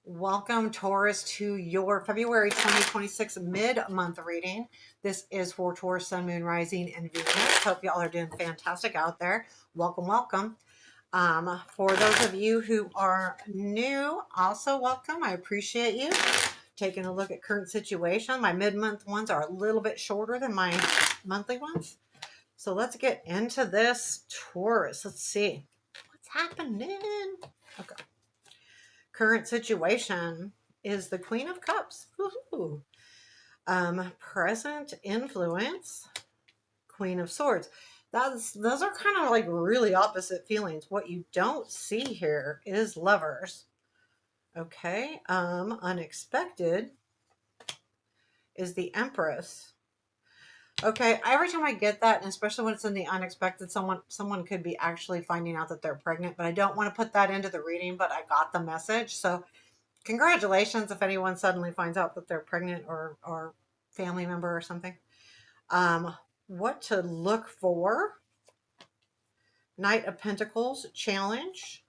Welcome, Taurus, to your February 2026 mid-month reading. This is for Taurus, Sun, Moon, Rising, and Venus. Hope y'all are doing fantastic out there. Welcome, welcome. For those of you who are new, also welcome. I appreciate you taking a look at current situation. My mid-month ones are a little bit shorter than my monthly ones. So let's get into this, Taurus. Let's see what's happening. Okay. Current situation is the Queen of Cups. Woohoo. Present influence, Queen of Swords. Those are kind of like really opposite feelings. What you don't see here is Lovers. Okay. Unexpected is the Empress. Okay, every time I get that, and especially when it's in the unexpected, someone could be actually finding out that they're pregnant, but I don't want to put that into the reading, but I got the message. So congratulations if anyone suddenly finds out that they're pregnant or family member or something. What to look for? Knight of Pentacles, challenge.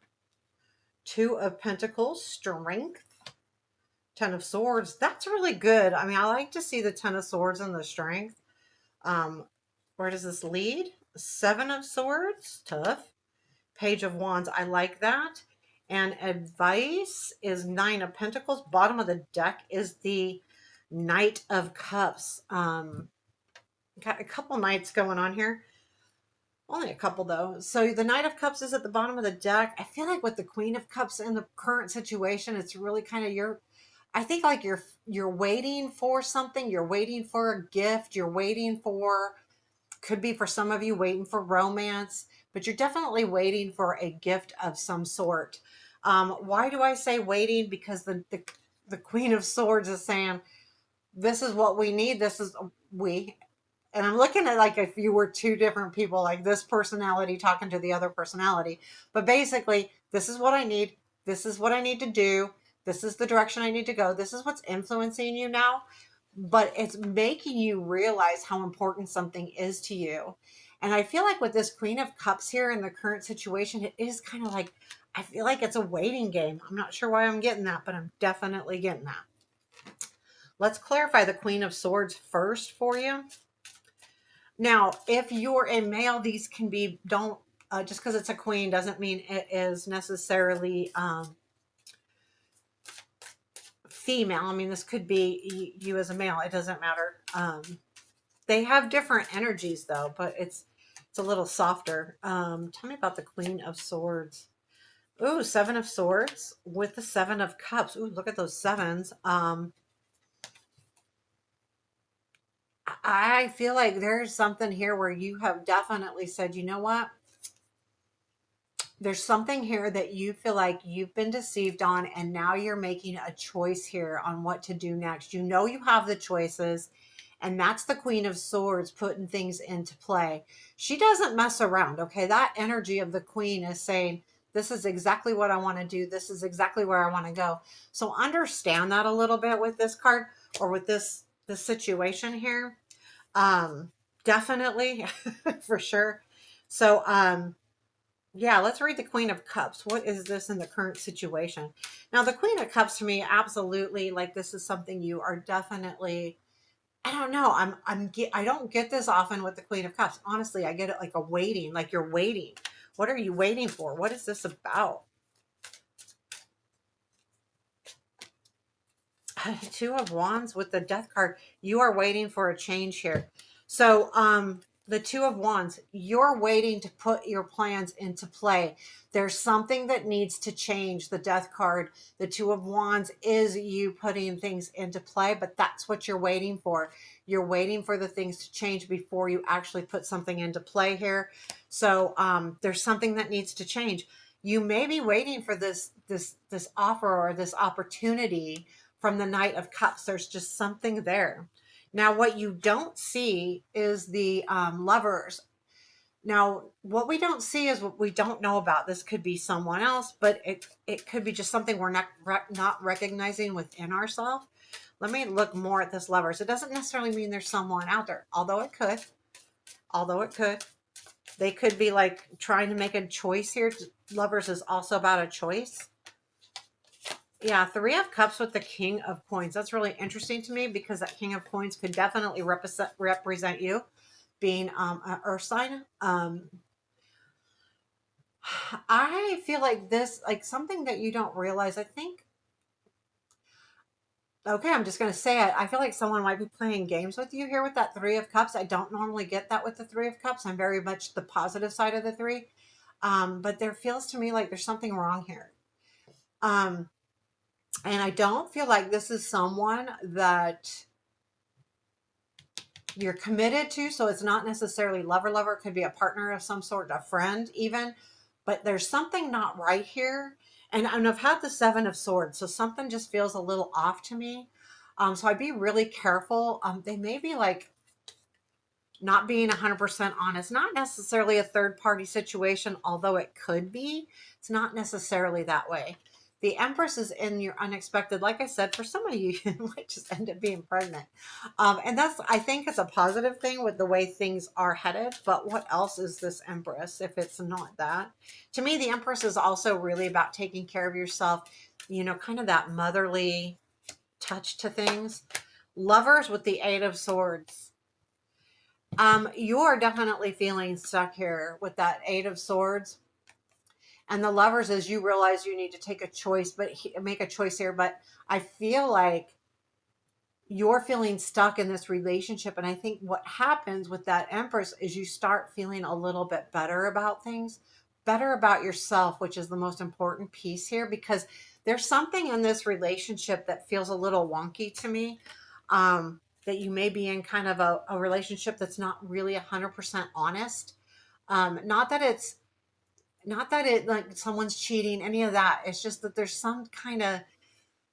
Two of Pentacles, strength. Ten of Swords, that's really good. I mean, I like to see the Ten of Swords and the strength. Where does this lead? Seven of Swords, tough. Page of Wands, I like that. And advice is Nine of Pentacles. Bottom of the deck is the Knight of Cups. Got a couple knights going on here. Only a couple though. So the Knight of Cups is at the bottom of the deck. I feel like with the Queen of Cups in the current situation, it's really kind of I think like you're waiting for something. You're waiting for a gift. You're waiting for, could be for some of you waiting for romance, but you're definitely waiting for a gift of some sort. Why do I say waiting? Because the Queen of Swords is saying, this is what we need. This is we. And I'm looking at like if you were two different people, like this personality talking to the other personality. But basically, this is what I need. This is what I need to do. This is the direction I need to go. This is what's influencing you now. But it's making you realize how important something is to you. And I feel like with this Queen of Cups here in the current situation, it is kind of like, I feel like it's a waiting game. I'm not sure why I'm getting that, but I'm definitely getting that. Let's clarify the Queen of Swords first for you. Now, if you're a male, these can be, don't, just because it's a queen doesn't mean it is necessarily female. I mean, this could be you as a male. It doesn't matter. They have different energies though, but it's a little softer. Tell me about the Queen of Swords. Ooh, Seven of Swords with the Seven of Cups. Ooh, look at those sevens. I feel like there's something here where you have definitely said, you know what? There's something here that you feel like you've been deceived on, and now you're making a choice here on what to do next. You know you have the choices, and that's the Queen of Swords putting things into play. She doesn't mess around, okay? That energy of the Queen is saying, this is exactly what I want to do. This is exactly where I want to go. So understand that a little bit with this card or with this situation here. Definitely for sure. So yeah, let's read the Queen of Cups. What is this in the current situation? Now, the Queen of Cups to me, absolutely, like this is something you are definitely, I don't know. I don't get this often with the Queen of Cups. Honestly, I get it like a waiting, like you're waiting. What are you waiting for? What is this about? Two of Wands with the Death card. You are waiting for a change here. So, the Two of Wands, you're waiting to put your plans into play. There's something that needs to change. The Death card, the Two of Wands is you putting things into play, but that's what you're waiting for. You're waiting for the things to change before you actually put something into play here. So, there's something that needs to change. You may be waiting for this offer or this opportunity from the Knight of Cups. There's just something there. Now, what you don't see is the Lovers. Now, what we don't see is what we don't know about. This could be someone else, but it could be just something we're not recognizing within ourselves. Let me look more at this Lovers. It doesn't necessarily mean there's someone out there, although it could. Although it could. They could be like trying to make a choice here. Lovers is also about a choice. Yeah, Three of Cups with the King of Coins. That's really interesting to me because that King of Coins could definitely represent you being an earth sign. I feel like this, like something that you don't realize. I think, okay, I'm just going to say it. I feel like someone might be playing games with you here with that Three of Cups. I don't normally get that with the Three of Cups. I'm very much the positive side of the three. But there feels to me like there's something wrong here. Um, and I don't feel like this is someone that you're committed to. So it's not necessarily lover lover. It could be a partner of some sort, a friend even. But there's something not right here. And I've had the Seven of Swords, so something just feels a little off to me. So I'd be really careful. They may be like not being 100% honest, not necessarily a third party situation, although it could be. It's not necessarily that way. The Empress is in your unexpected. Like I said, for some of you, you might just end up being pregnant. And that's, I think it's a positive thing with the way things are headed. But what else is this Empress if it's not that? To me, the Empress is also really about taking care of yourself, you know, kind of that motherly touch to things. Lovers with the Eight of Swords. You're definitely feeling stuck here with that Eight of Swords. And the Lovers, as you realize you need to take a choice, but make a choice here. But I feel like you're feeling stuck in this relationship. And I think what happens with that Empress is you start feeling a little bit better about things, better about yourself, which is the most important piece here, because there's something in this relationship that feels a little wonky to me. That you may be in kind of a relationship that's not really 100% honest. Not that it's, not that it like someone's cheating, any of that. It's just that there's some kind of,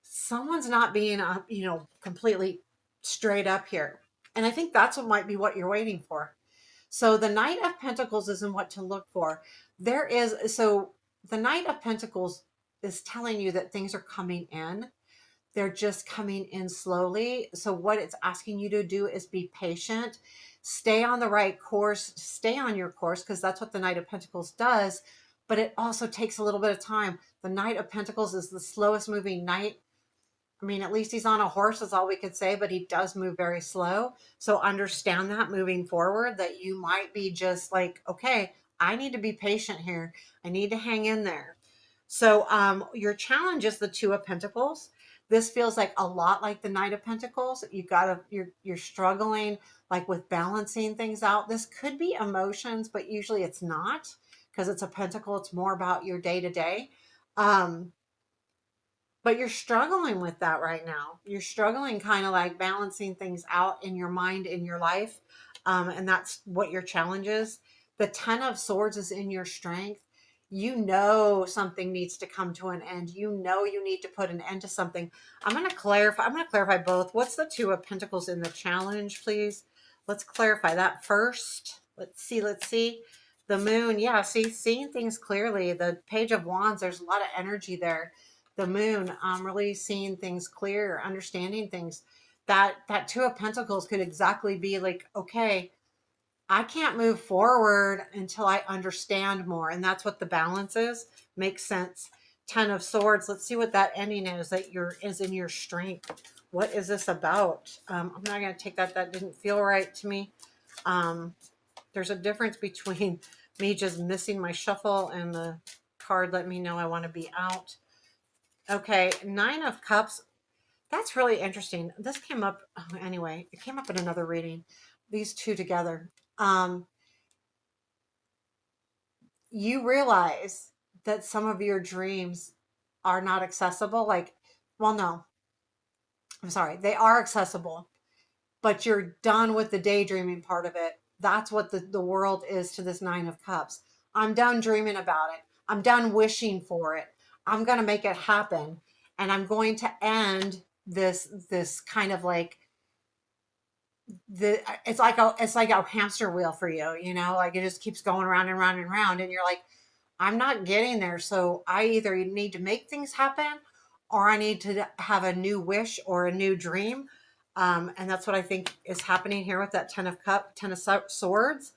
someone's not being, you know, completely straight up here. And I think that's what might be what you're waiting for. So the Knight of Pentacles isn't what to look for. There is, so the Knight of Pentacles is telling you that things are coming in. They're just coming in slowly. So what it's asking you to do is be patient, stay on the right course, stay on your course, because that's what the Knight of Pentacles does. But it also takes a little bit of time. The Knight of Pentacles is the slowest moving knight. I mean, at least he's on a horse is all we could say, but he does move very slow. So understand that moving forward, that you might be just like, okay, I need to be patient here. I need to hang in there. So your challenge is the Two of Pentacles. This feels like a lot like the Knight of Pentacles. You gotta, you're struggling like with balancing things out. This could be emotions, but usually it's not because it's a pentacle. It's more about your day to day. But you're struggling with that right now. You're struggling kind of like balancing things out in your mind, in your life. And that's what your challenge is. The Ten of Swords is in your strength. You know something needs to come to an end. You know you need to put an end to something. I'm going to clarify. I'm going to clarify both. What's the Two of Pentacles in the challenge, please? Let's clarify that first. Let's see. Let's see. The Moon. Yeah, see, seeing things clearly. The Page of Wands, there's a lot of energy there. The Moon, really seeing things clear, understanding things. That Two of Pentacles could exactly be like, okay, I can't move forward until I understand more. And that's what the balance is. Makes sense. Ten of Swords. Let's see what that ending is that is in your strength. What is this about? I'm not going to take that. That didn't feel right to me. Um, there's a difference between me just missing my shuffle and the card let me know I want to be out. Okay, Nine of Cups. That's really interesting. This came up, oh, anyway, it came up in another reading. These two together. Um, you realize that some of your dreams are not accessible. Like, well, no, I'm sorry. They are accessible, but you're done with the daydreaming part of it. That's what the world is to this Nine of Cups. I'm done dreaming about it. I'm done wishing for it. I'm going to make it happen. And I'm going to end this kind of like it's like a hamster wheel for you, you know, like it just keeps going around and round and round. And you're like, I'm not getting there. So I either need to make things happen or I need to have a new wish or a new dream. And that's what I think is happening here with that Ten of Swords.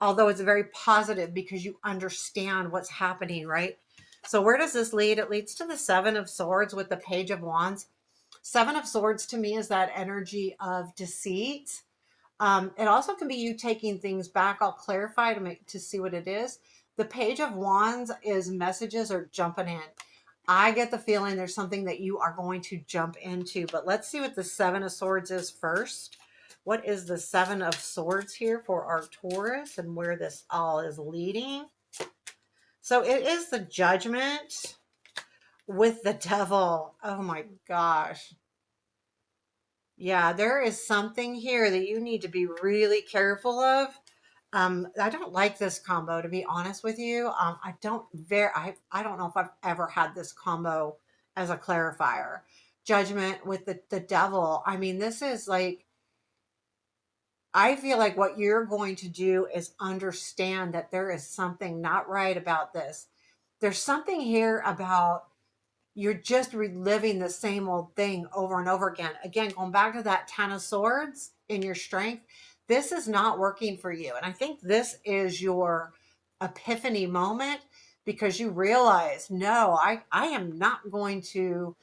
Although it's very positive because you understand what's happening, right? So where does this lead? It leads to the Seven of Swords with the Page of Wands. Seven of Swords to me is that energy of deceit. It also can be you taking things back. I'll clarify to see what it is. The Page of Wands is messages or jumping in. I get the feeling there's something that you are going to jump into, but let's see what the Seven of Swords is first. What is the Seven of Swords here for our Taurus and where this all is leading? So it is the Judgment with the Devil. Oh my gosh. Yeah, there is something here that you need to be really careful of. I don't like this combo, to be honest with you. I don't know if I've ever had this combo as a clarifier. Judgment with the devil. I mean, this is like, I feel like what you're going to do is understand that there is something not right about this. There's something here about you're just reliving the same old thing over and over again. Again, going back to that Ten of Swords in your strength, this is not working for you. And I think this is your epiphany moment because you realize, no, I am not going to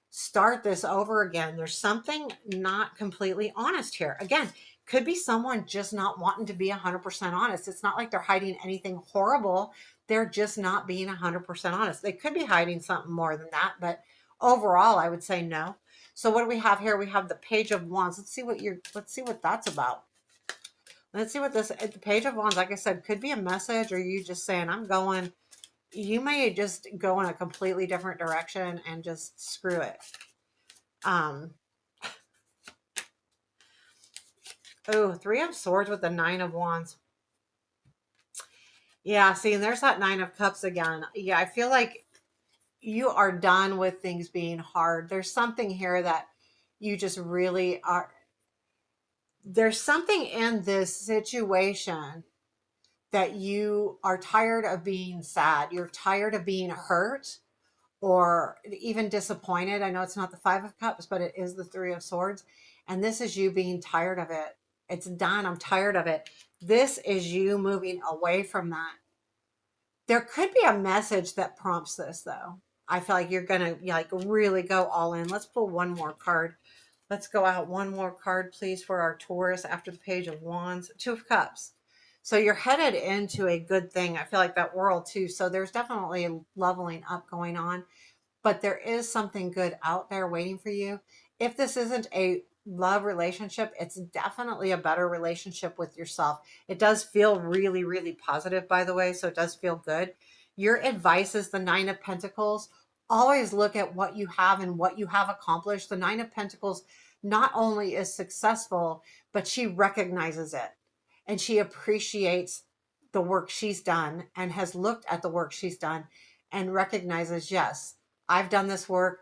start this over again. There's something not completely honest here. Again, could be someone just not wanting to be 100% honest. It's not like they're hiding anything horrible. They're just not being 100% honest. They could be hiding something more than that, but overall, I would say no. So what do we have here? We have the Page of Wands. Let's see what that's about. Let's see what the Page of Wands, like I said, could be a message or you just saying, you may just go in a completely different direction and just screw it. Um, oh, Three of Swords with the Nine of Wands. Yeah, see, and there's that Nine of Cups again. Yeah, I feel like you are done with things being hard. There's something here that you just really are. There's something in this situation that you are tired of being sad. You're tired of being hurt or even disappointed. I know it's not the Five of Cups, but it is the Three of Swords. And this is you being tired of it. It's done. I'm tired of it. This is you moving away from that. There could be a message that prompts this, though. I feel like you're going to like really go all in. Let's pull one more card. Let's go out one more card, please, for our Taurus after the Page of Wands. Two of Cups. So you're headed into a good thing. I feel like that world, too. So there's definitely a leveling up going on, but there is something good out there waiting for you. If this isn't a love relationship, it's definitely a better relationship with yourself. It does feel really, really positive, by the way, so it does feel good. Your advice is the Nine of Pentacles. Always look at what you have and what you have accomplished. The Nine of Pentacles not only is successful, but she recognizes it and she appreciates the work she's done and has looked at the work she's done and recognizes, yes, I've done this work.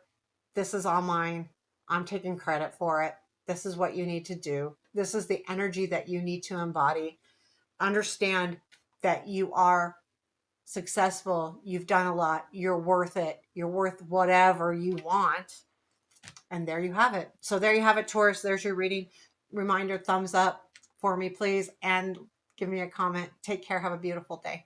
This is all mine. I'm taking credit for it. This is what you need to do. This is the energy that you need to embody. Understand that you are successful. You've done a lot. You're worth it. You're worth whatever you want. And there you have it. So there you have it, Taurus. There's your reading. Reminder, thumbs up for me, please. And give me a comment. Take care. Have a beautiful day.